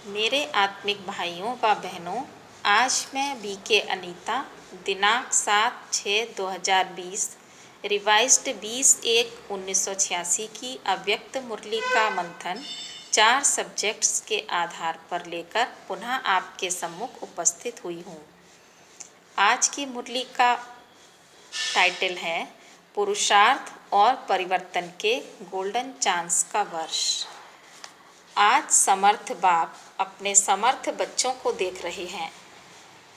मेरे आत्मिक भाइयों व बहनों, आज मैं बीके अनीता दिनांक 7/6/2020 रिवाइज्ड 20/1/1986 की अव्यक्त मुरली का मंथन 4 सब्जेक्ट्स के आधार पर लेकर पुनः आपके सम्मुख उपस्थित हुई हूँ। आज की मुरली का टाइटल है पुरुषार्थ और परिवर्तन के गोल्डन चांस का वर्ष। आज समर्थ बाप अपने समर्थ बच्चों को देख रहे हैं।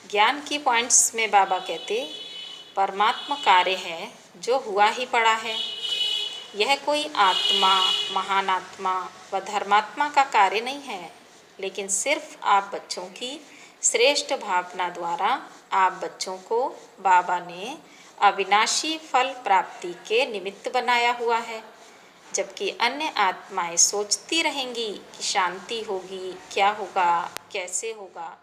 ज्ञान की पॉइंट्स में बाबा कहते परमात्मा कार्य है जो हुआ ही पड़ा है। यह कोई आत्मा, महान आत्मा व धर्मात्मा का कार्य नहीं है, लेकिन सिर्फ आप बच्चों की श्रेष्ठ भावना द्वारा आप बच्चों को बाबा ने अविनाशी फल प्राप्ति के निमित्त बनाया हुआ है। जबकि अन्य आत्माएं सोचती रहेंगी कि शांति होगी, क्या होगा, कैसे होगा,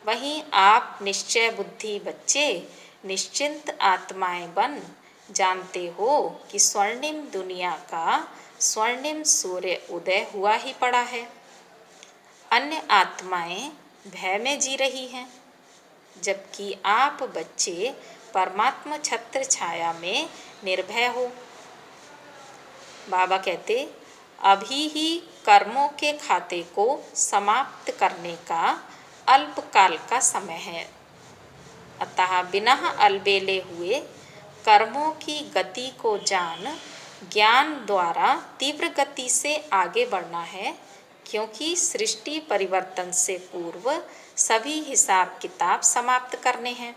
वहीं आप निश्चय बुद्धि बच्चे निश्चिंत आत्माएं बन जानते हो कि स्वर्णिम दुनिया का स्वर्णिम सूर्य उदय हुआ ही पड़ा है। अन्य आत्माएं भय में जी रही हैं, जबकि आप बच्चे परमात्मा छत्र छाया में निर्भय हो। बाबा कहते अभी ही कर्मों के खाते को समाप्त करने का अल्पकाल का समय है, अतः बिना अलबेले हुए कर्मों की गति को जान ज्ञान द्वारा तीव्र गति से आगे बढ़ना है, क्योंकि सृष्टि परिवर्तन से पूर्व सभी हिसाब किताब समाप्त करने हैं।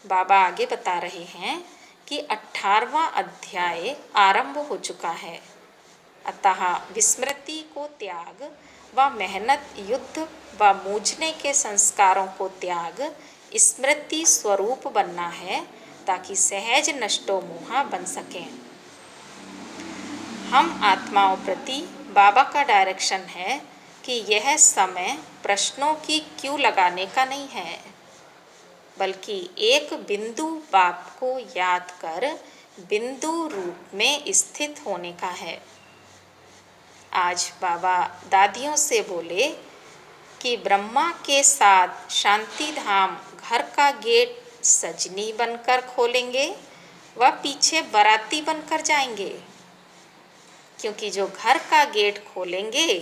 बाबा आगे बता रहे हैं कि 18वां अध्याय आरंभ हो चुका है, अतः विस्मृति को त्याग व मेहनत, युद्ध व मूझने के संस्कारों को त्याग स्मृति स्वरूप बनना है, ताकि सहज नष्टो मोहा बन सकें। हम आत्माओं प्रति बाबा का डायरेक्शन है कि यह समय प्रश्नों की क्यों लगाने का नहीं है, बल्कि एक बिंदु बाप को याद कर बिंदु रूप में स्थित होने का है। आज बाबा दादियों से बोले कि ब्रह्मा के साथ शांति धाम घर का गेट सजनी बनकर खोलेंगे व पीछे बाराती बनकर जाएंगे, क्योंकि जो घर का गेट खोलेंगे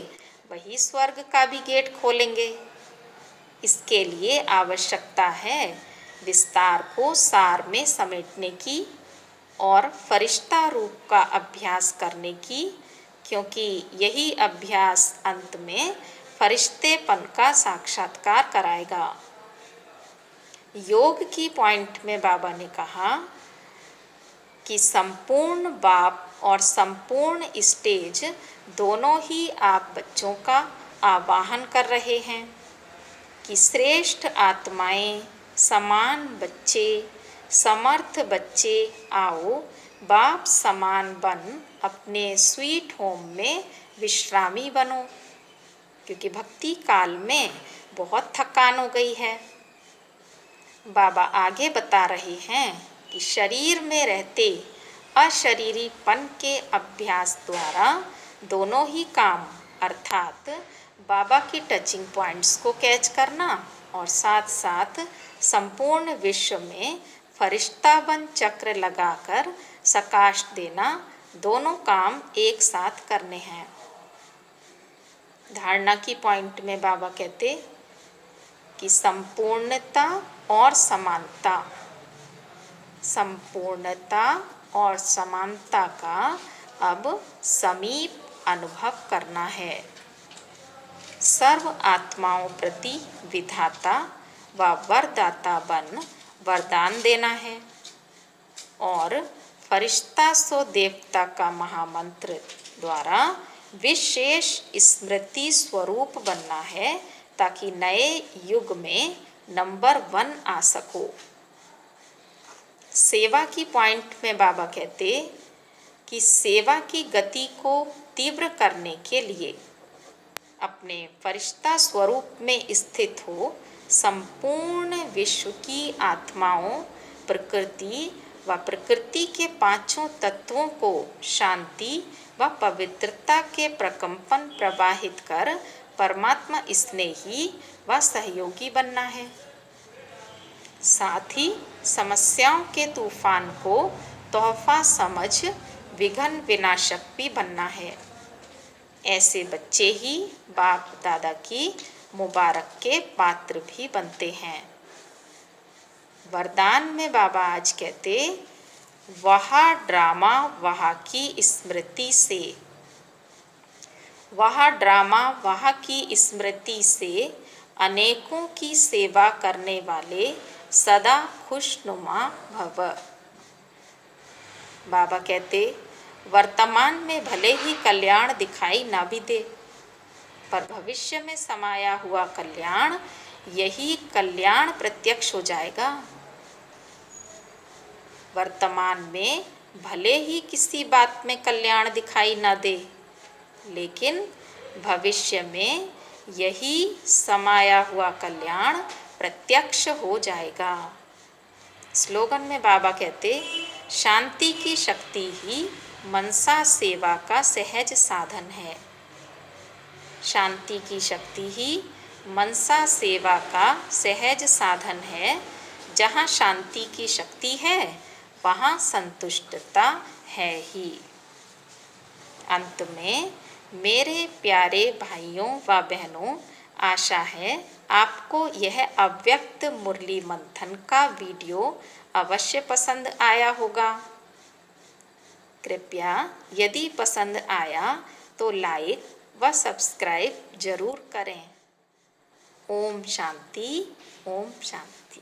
वही स्वर्ग का भी गेट खोलेंगे। इसके लिए आवश्यकता है विस्तार को सार में समेटने की और फरिश्ता रूप का अभ्यास करने की, क्योंकि यही अभ्यास अंत में फरिश्तेपन का साक्षात्कार कराएगा। योग की पॉइंट में बाबा ने कहा कि संपूर्ण बाप और संपूर्ण स्टेज दोनों ही आप बच्चों का आवाहन कर रहे हैं कि श्रेष्ठ आत्माएं, समान बच्चे, समर्थ बच्चे आओ बाप समान बन अपने स्वीट होम में विश्रामी बनो, क्योंकि भक्ति काल में बहुत थकान हो गई है। बाबा आगे बता रहे हैं कि शरीर में रहते अशरीरीपन के अभ्यास द्वारा दोनों ही काम अर्थात बाबा की टचिंग पॉइंट्स को कैच करना और साथ साथ संपूर्ण विश्व में फरिश्ताबन चक्र लगाकर सकाश देना, दोनों काम एक साथ करने हैं। धारणा की पॉइंट में बाबा कहते कि संपूर्णता और समानता, संपूर्णता और समानता का अब समीप अनुभव करना है। सर्व आत्माओं प्रति विधाता व वरदाता बन वरदान देना है और फरिश्ता सो देवता का महामंत्र द्वारा विशेष स्मृति स्वरूप बनना है, ताकि नए युग में नंबर 1 आ सको। सेवा की पॉइंट में बाबा कहते कि सेवा की गति को तीव्र करने के लिए अपने फरिश्ता स्वरूप में स्थित हो संपूर्ण विश्व की आत्माओं, प्रकृति व प्रकृति के पांचों तत्वों को शांति व पवित्रता के प्रकंपन प्रवाहित कर परमात्मा स्नेही व सहयोगी बनना है। साथ ही समस्याओं के तूफान को तोहफा समझ विघ्न विनाशक भी बनना है। ऐसे बच्चे ही बाप दादा की मुबारक के पात्र भी बनते हैं। वरदान में बाबा आज कहते, वह ड्रामा वह की स्मृति से, वह ड्रामा वह की स्मृति से अनेकों की सेवा करने वाले सदा खुशनुमा भव। बाबा कहते, वर्तमान में भले ही कल्याण दिखाई ना भी दे, पर भविष्य में समाया हुआ कल्याण, यही कल्याण प्रत्यक्ष हो जाएगा। वर्तमान में भले ही किसी बात में कल्याण दिखाई ना दे, लेकिन भविष्य में यही समाया हुआ कल्याण प्रत्यक्ष हो जाएगा। स्लोगन में बाबा कहते, शांति की शक्ति ही मनसा सेवा का सहज साधन है। शांति की शक्ति ही मनसा सेवा का सहज साधन है। जहाँ शांति की शक्ति है, वहाँ संतुष्टता है ही। अंत में मेरे प्यारे भाइयों व बहनों, आशा है आपको यह अव्यक्त मुरली मंथन का वीडियो अवश्य पसंद आया होगा। कृपया यदि पसंद आया तो लाइक व सब्सक्राइब जरूर करें। ओम शांति, ओम शांति।